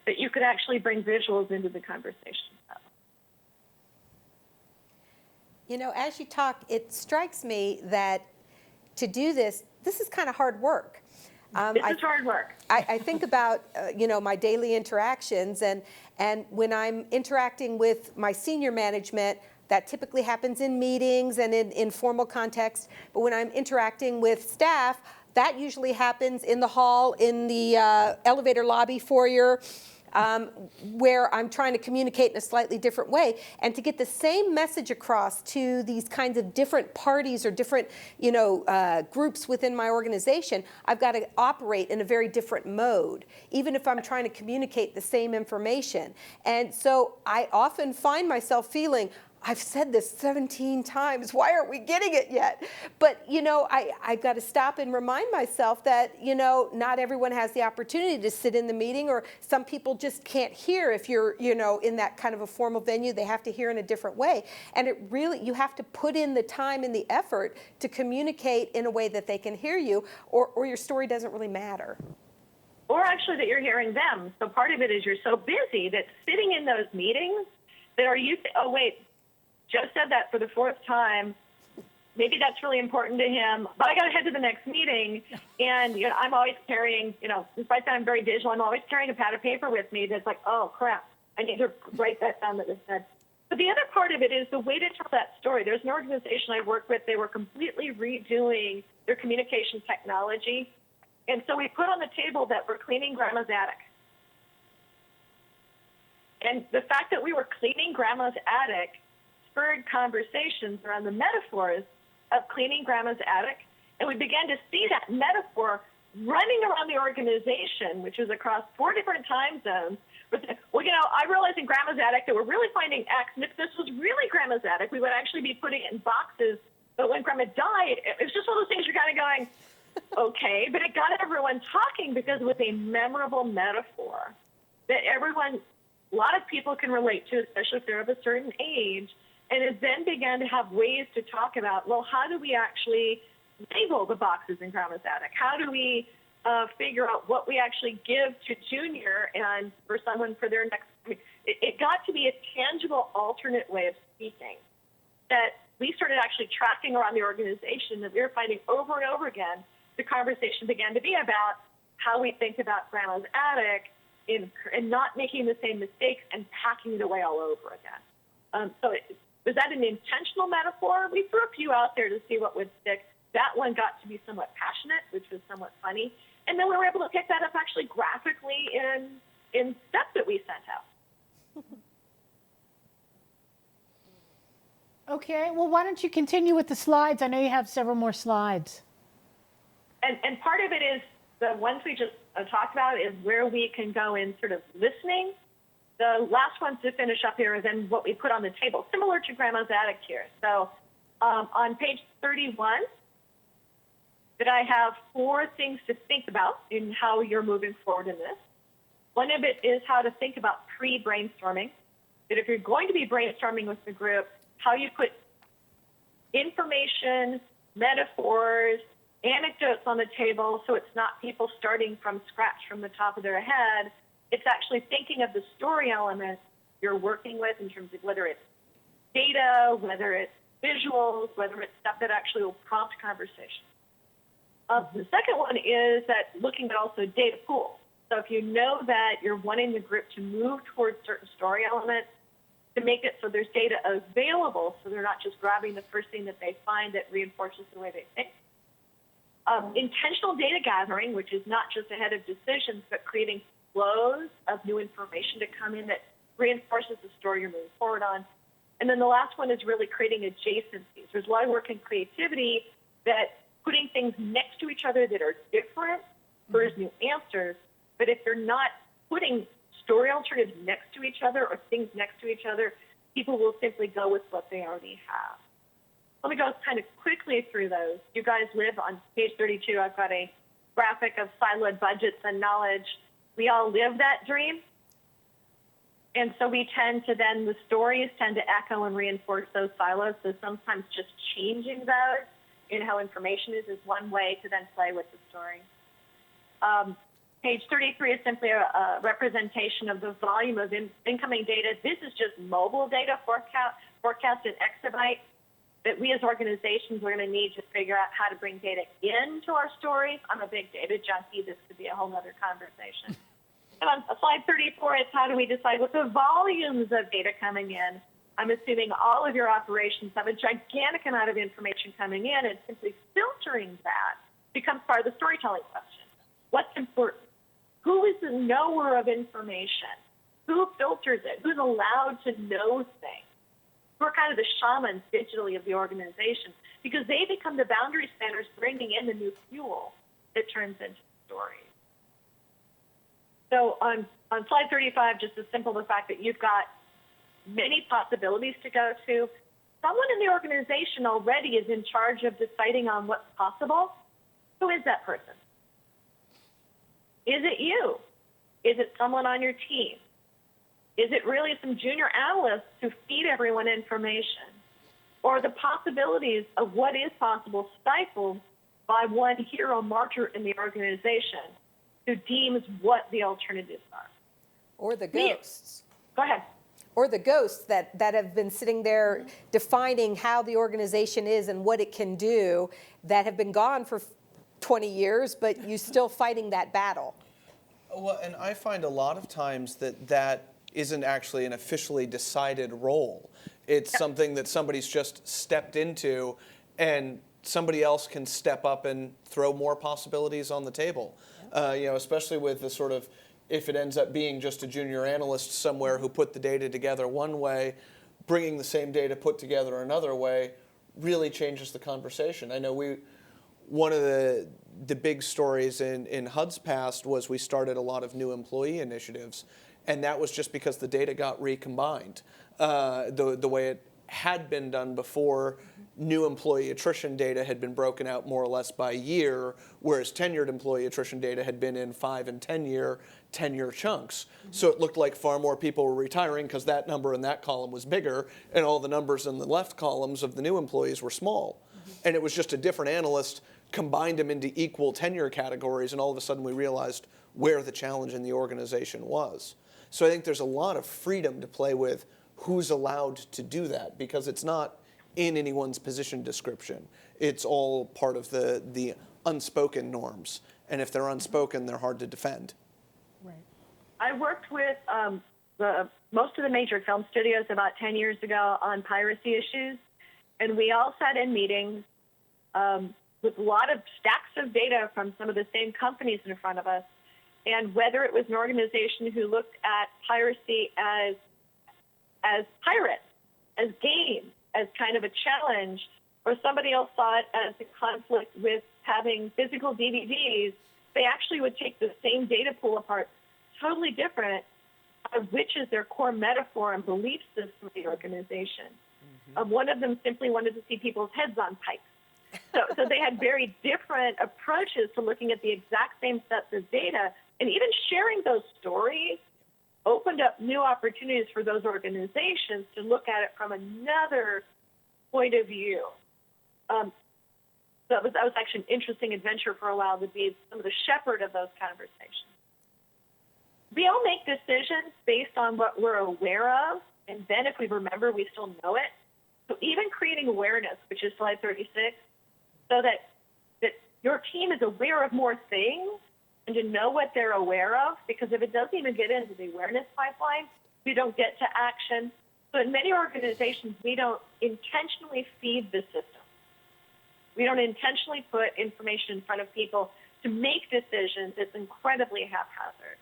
but you could actually bring visuals into the conversation. You know, as you talk, it strikes me that to do this is kind of hard work. This is hard work. I think about, you know, my daily interactions, and when I'm interacting with my senior management, that typically happens in meetings and in informal context. But when I'm interacting with staff, that usually happens in the hall, in the elevator lobby foyer, where I'm trying to communicate in a slightly different way. And to get the same message across to these kinds of different parties or different, you know, groups within my organization, I've got to operate in a very different mode, even if I'm trying to communicate the same information. And so I often find myself feeling, I've said this 17 times. Why aren't we getting it yet? But, you know, I've got to stop and remind myself that, you know, not everyone has the opportunity to sit in the meeting, or some people just can't hear if you're, you know, in that kind of a formal venue. They have to hear in a different way. And it really, you have to put in the time and the effort to communicate in a way that they can hear you, or your story doesn't really matter. Or actually that you're hearing them. So part of it is you're so busy that sitting in those meetings that are you, oh, wait, Joe said that for the fourth time. Maybe that's really important to him, but I got to head to the next meeting. And, you know, I'm always carrying, you know, despite that I'm very digital, I'm always carrying a pad of paper with me that's like, oh, crap, I need to write that down that was said. But the other part of it is the way to tell that story. There's an organization I work with. They were completely redoing their communication technology. And so we put on the table that we're cleaning Grandma's attic. And the fact that we were cleaning Grandma's attic spurred conversations around the metaphors of cleaning Grandma's attic. And we began to see that metaphor running around the organization, which was across 4 different time zones. Well, you know, I realized in Grandma's attic that we're really finding X, and if this was really Grandma's attic, we would actually be putting it in boxes. But when Grandma died, it was just one of those things you're kind of going, okay, but it got everyone talking because it was a memorable metaphor that everyone, a lot of people can relate to, especially if they're of a certain age. And it then began to have ways to talk about, well, how do we actually label the boxes in Grandma's attic? How do we figure out what we actually give to Junior and for someone for their next? I mean, it got to be a tangible, alternate way of speaking that we started actually tracking around the organization, that we were finding over and over again. The conversation began to be about how we think about Grandma's attic and not making the same mistakes and packing it away all over again. Was that an intentional metaphor? We threw a few out there to see what would stick. That one got to be somewhat passionate, which was somewhat funny. And then we were able to pick that up actually graphically in stuff that we sent out. Okay, well, why don't you continue with the slides? I know you have several more slides. And part of it is the ones we just talked about is where we can go in sort of listening. The last ones to finish up here is then what we put on the table, similar to Grandma's attic here. So on page 31, that I have 4 things to think about in how you're moving forward in this. One of it is how to think about pre-brainstorming, that if you're going to be brainstorming with the group, how you put information, metaphors, anecdotes on the table so it's not people starting from scratch from the top of their head. It's actually thinking of the story elements you're working with in terms of whether it's data, whether it's visuals, whether it's stuff that actually will prompt conversation. The second one is that looking at also data pools. So if you know that you're wanting the group to move towards certain story elements, to make it so there's data available so they're not just grabbing the first thing that they find that reinforces the way they think. Intentional data gathering, which is not just ahead of decisions, but creating flows of new information to come in that reinforces the story you're moving forward on. And then the last one is really creating adjacencies. There's a lot of work in creativity that putting things next to each other that are different spurs new answers. But if you're not putting story alternatives next to each other or things next to each other, people will simply go with what they already have. Let me go kind of quickly through those. You guys live on page 32. I've got a graphic of siloed budgets and knowledge. We all live that dream. And so we tend to then, the stories tend to echo and reinforce those silos. So sometimes just changing those in how information is one way to then play with the story. Page 33 is simply a representation of the volume of incoming data. This is just mobile data forecast in exabytes that we as organizations are going to need to figure out how to bring data into our stories. I'm a big data junkie. This could be a whole other conversation. And on slide 34 is how do we decide what the volumes of data coming in. I'm assuming all of your operations have a gigantic amount of information coming in, and simply filtering that becomes part of the storytelling question. What's important? Who is the knower of information? Who filters it? Who's allowed to know things? Who are kind of the shamans digitally of the organization? Because they become the boundary spanners bringing in the new fuel that turns into stories. So on slide 35, just as simple the fact that you've got many possibilities to go to. Someone in the organization already is in charge of deciding on what's possible. Who is that person? Is it you? Is it someone on your team? Is it really some junior analysts who feed everyone information? Or are the possibilities of what is possible stifled by one hero martyr in the organization who deems what the alternatives are? Or the ghosts. Go ahead. Or the ghosts that have been sitting there defining how the organization is and what it can do, that have been gone for 20 years, but you're still fighting that battle. Well, and I find a lot of times that isn't actually an officially decided role. It's something that somebody's just stepped into, and somebody else can step up and throw more possibilities on the table. Especially with the sort of, if it ends up being just a junior analyst somewhere who put the data together one way, bringing the same data put together another way really changes the conversation. I know one of the big stories in HUD's past was we started a lot of new employee initiatives, and that was just because the data got recombined. The way it had been done before, new employee attrition data had been broken out more or less by year, whereas tenured employee attrition data had been in 5 and 10-year chunks. So it looked like far more people were retiring because that number in that column was bigger, and all the numbers in the left columns of the new employees were small. And it was just a different analyst combined them into equal tenure categories, and all of a sudden we realized where the challenge in the organization was. So I think there's a lot of freedom to play with who's allowed to do that, because it's not in anyone's position description. It's all part of the unspoken norms. And if they're unspoken, they're hard to defend. Right. I worked with most of the major film studios about 10 years ago on piracy issues, and we all sat in meetings with a lot of stacks of data from some of the same companies in front of us. And whether it was an organization who looked at piracy as pirates, as games, as kind of a challenge, or somebody else saw it as a conflict with having physical DVDs, they actually would take the same data pool apart, totally different, which is their core metaphor and belief system of the organization. One of them simply wanted to see people's heads on pikes. So they had very different approaches to looking at the exact same sets of data, and even sharing those stories opened up new opportunities for those organizations to look at it from another point of view. That was actually an interesting adventure for a while, to be some of the shepherd of those conversations. We all make decisions based on what we're aware of, and then if we remember, we still know it. So even creating awareness, which is slide 36, so that your team is aware of more things and to know what they're aware of, because if it doesn't even get into the awareness pipeline, we don't get to action. So in many organizations, we don't intentionally feed the system. We don't intentionally put information in front of people to make decisions. It's incredibly haphazard.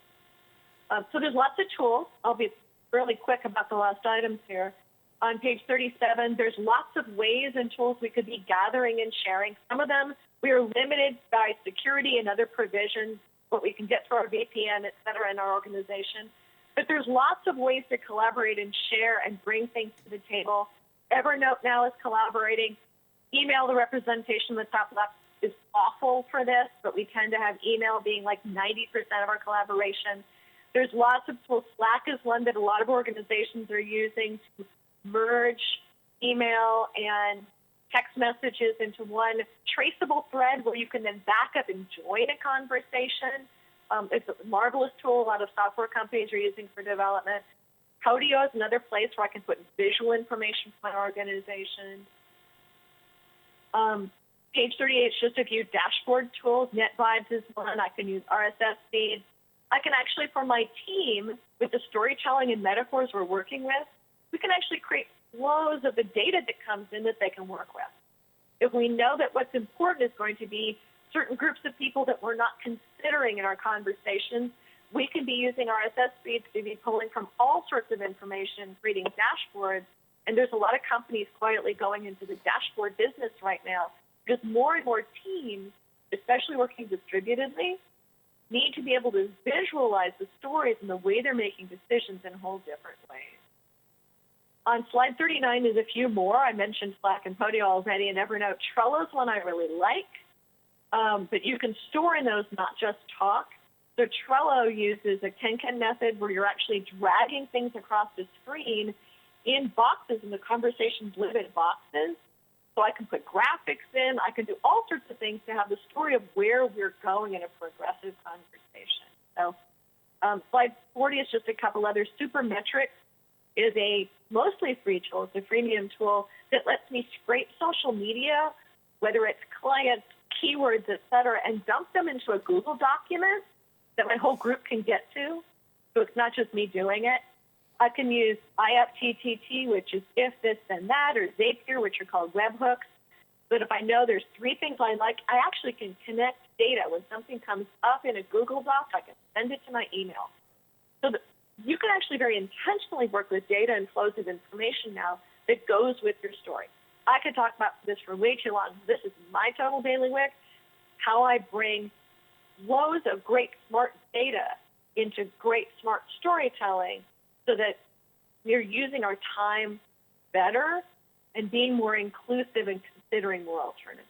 So there's lots of tools. I'll be really quick about the last items here. On page 37, there's lots of ways and tools we could be gathering and sharing. Some of them we are limited by security and other provisions, what we can get through our VPN, et cetera, in our organization. But there's lots of ways to collaborate and share and bring things to the table. Evernote now is collaborating. Email, the representation in the top left, is awful for this, but we tend to have email being like 90% of our collaboration. There's lots of tools. Slack is one that a lot of organizations are using to merge email and text messages into one traceable thread where you can then back up and join a conversation. It's a marvelous tool a lot of software companies are using for development. Podio is another place where I can put visual information for my organization. Page 38 is just a few dashboard tools. NetVibes is one. I can use RSS feeds. I can actually, for my team, with the storytelling and metaphors we're working with, we can actually create flows of the data that comes in that they can work with. If we know that what's important is going to be certain groups of people that we're not considering in our conversations, we can be using RSS feeds to be pulling from all sorts of information, creating dashboards. And there's a lot of companies quietly going into the dashboard business right now because more and more teams, especially working distributedly, need to be able to visualize the stories and the way they're making decisions in whole different ways. On slide 39 is a few more. I mentioned Slack and Podio already, and Evernote. Trello is one I really like, but you can store in those, not just talk. So Trello uses a Kenken method where you're actually dragging things across the screen in boxes, and the conversations live in boxes. So I can put graphics in. I can do all sorts of things to have the story of where we're going in a progressive conversation. So slide 40 is just a couple others. Supermetrics is a mostly free tool. It's a freemium tool that lets me scrape social media, whether it's clients, keywords, et cetera, and dump them into a Google document that my whole group can get to. So it's not just me doing it. I can use IFTTT, which is if, this, then that, or Zapier, which are called webhooks. But if I know there's three things I like, I actually can connect data. When something comes up in a Google Doc, I can send it to my email. So that you can actually very intentionally work with data and flows of information now that goes with your story. I could talk about this for way too long. This is my total bailiwick, how I bring flows of great smart data into great smart storytelling so that we're using our time better and being more inclusive and considering more alternatives.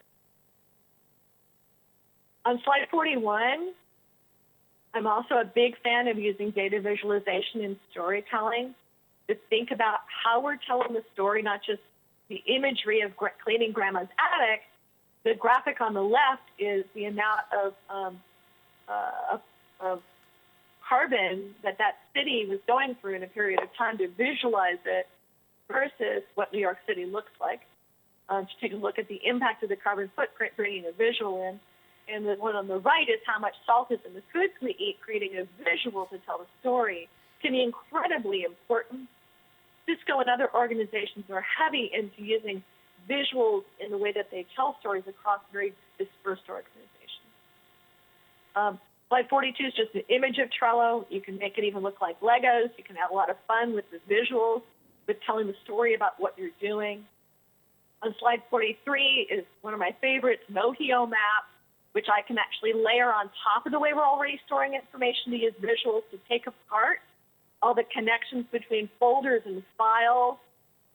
On slide 41, I'm also a big fan of using data visualization in storytelling to think about how we're telling the story, not just the imagery of cleaning grandma's attic. The graphic on the left is the amount of carbon that city was going through in a period of time to visualize it versus what New York City looks like. To take a look at the impact of the carbon footprint, bringing a visual in. And the one on the right is how much salt is in the foods we eat, creating a visual to tell the story can be incredibly important. Cisco and other organizations are heavy into using visuals in the way that they tell stories across very dispersed organizations. Slide 42 is just an image of Trello. You can make it even look like Legos. You can have a lot of fun with the visuals, with telling the story about what you're doing. On slide 43 is one of my favorites, Mohio Map, which I can actually layer on top of the way we're already storing information to use visuals to take apart all the connections between folders and files.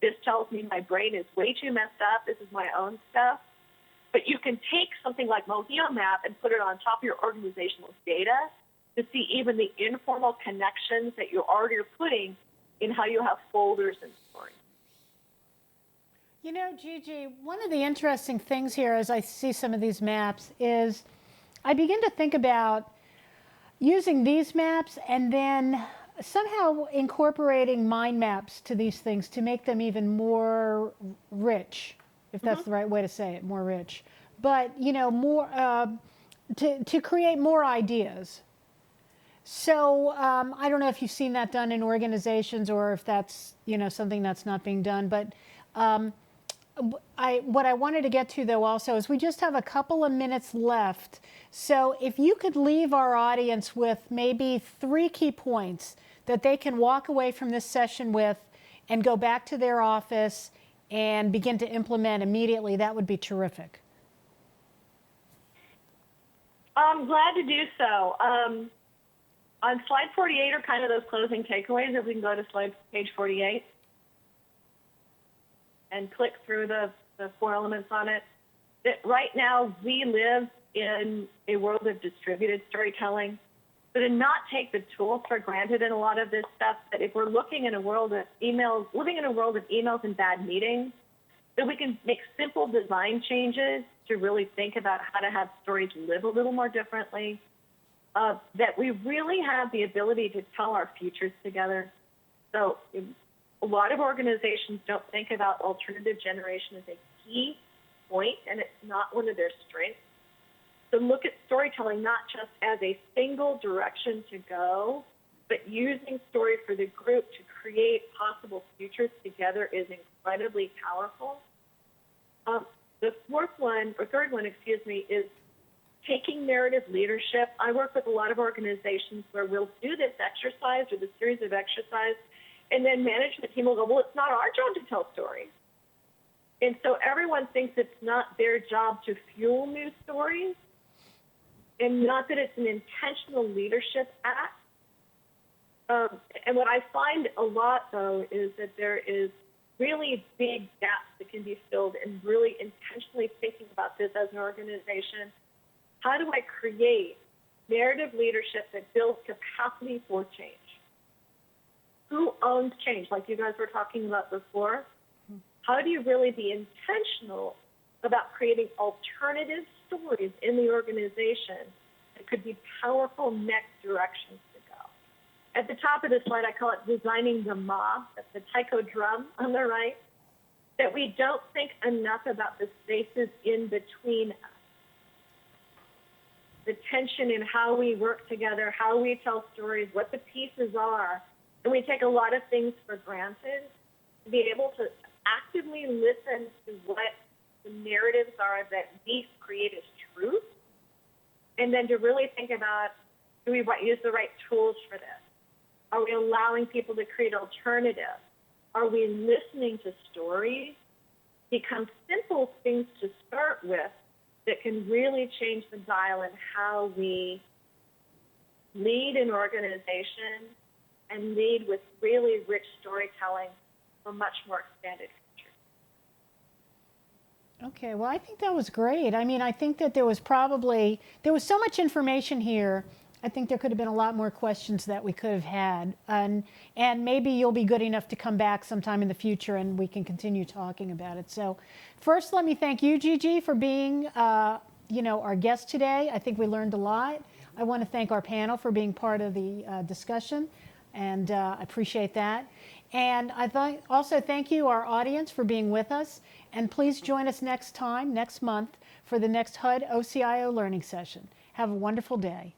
This tells me my brain is way too messed up. This is my own stuff. But you can take something like Mohio Map and put it on top of your organizational data to see even the informal connections that you already are putting in how you have folders and stories. You know, Gigi, one of the interesting things here as I see some of these maps is I begin to think about using these maps and then somehow incorporating mind maps to these things to make them even more rich, if that's the right way to say it, more rich. but more to create more ideas. So I don't know if you've seen that done in organizations or if that's something that's not being done. But what I wanted to get to though also is we just have a couple of minutes left. So if you could leave our audience with maybe 3 key points that they can walk away from this session with and go back to their office and begin to implement immediately, that would be terrific. I'm glad to do so. On slide 48 are kind of those closing takeaways. If we can go to page 48 and click through the 4 elements on it. That right now we live in a world of distributed storytelling. So to not take the tools for granted in a lot of this stuff, that if we're looking in a world of emails, living in a world of emails and bad meetings, that we can make simple design changes to really think about how to have stories live a little more differently. That we really have the ability to tell our futures together. So a lot of organizations don't think about alternative generation as a key point, and it's not one of their strengths. So look at storytelling not just as a single direction to go, but using story for the group to create possible futures together is incredibly powerful. The third one, is taking narrative leadership. I work with a lot of organizations where we'll do this exercise or the series of exercise, and then management team will go, well, it's not our job to tell stories. And so everyone thinks it's not their job to fuel new stories, and not that it's an intentional leadership act. And what I find a lot, though, is that there is really big gaps that can be filled in really intentionally thinking about this as an organization. How do I create narrative leadership that builds capacity for change? Who owns change, like you guys were talking about before? How do you really be intentional about creating alternative stories in the organization that could be powerful next directions to go? At the top of the slide, I call it designing the ma, that's the taiko drum on the right, that we don't think enough about the spaces in between us. The tension in how we work together, how we tell stories, what the pieces are. And we take a lot of things for granted. To be able to actively listen to what the narratives are that we create as truth, and then to really think about, do we use the right tools for this? Are we allowing people to create alternatives? Are we listening to stories? Become simple things to start with that can really change the dial in how we lead an organization and lead with really rich storytelling for much more expanded future. Okay, well, I think that was great. I mean, I think that there was so much information here. I think there could have been a lot more questions that we could have had. And maybe you'll be good enough to come back sometime in the future and we can continue talking about it. So first, let me thank you, Gigi, for being our guest today. I think we learned a lot. I want to thank our panel for being part of the discussion, and I appreciate that. And I also thank you, our audience, for being with us. And please join us next month, for the next HUD OCIO learning session. Have a wonderful day.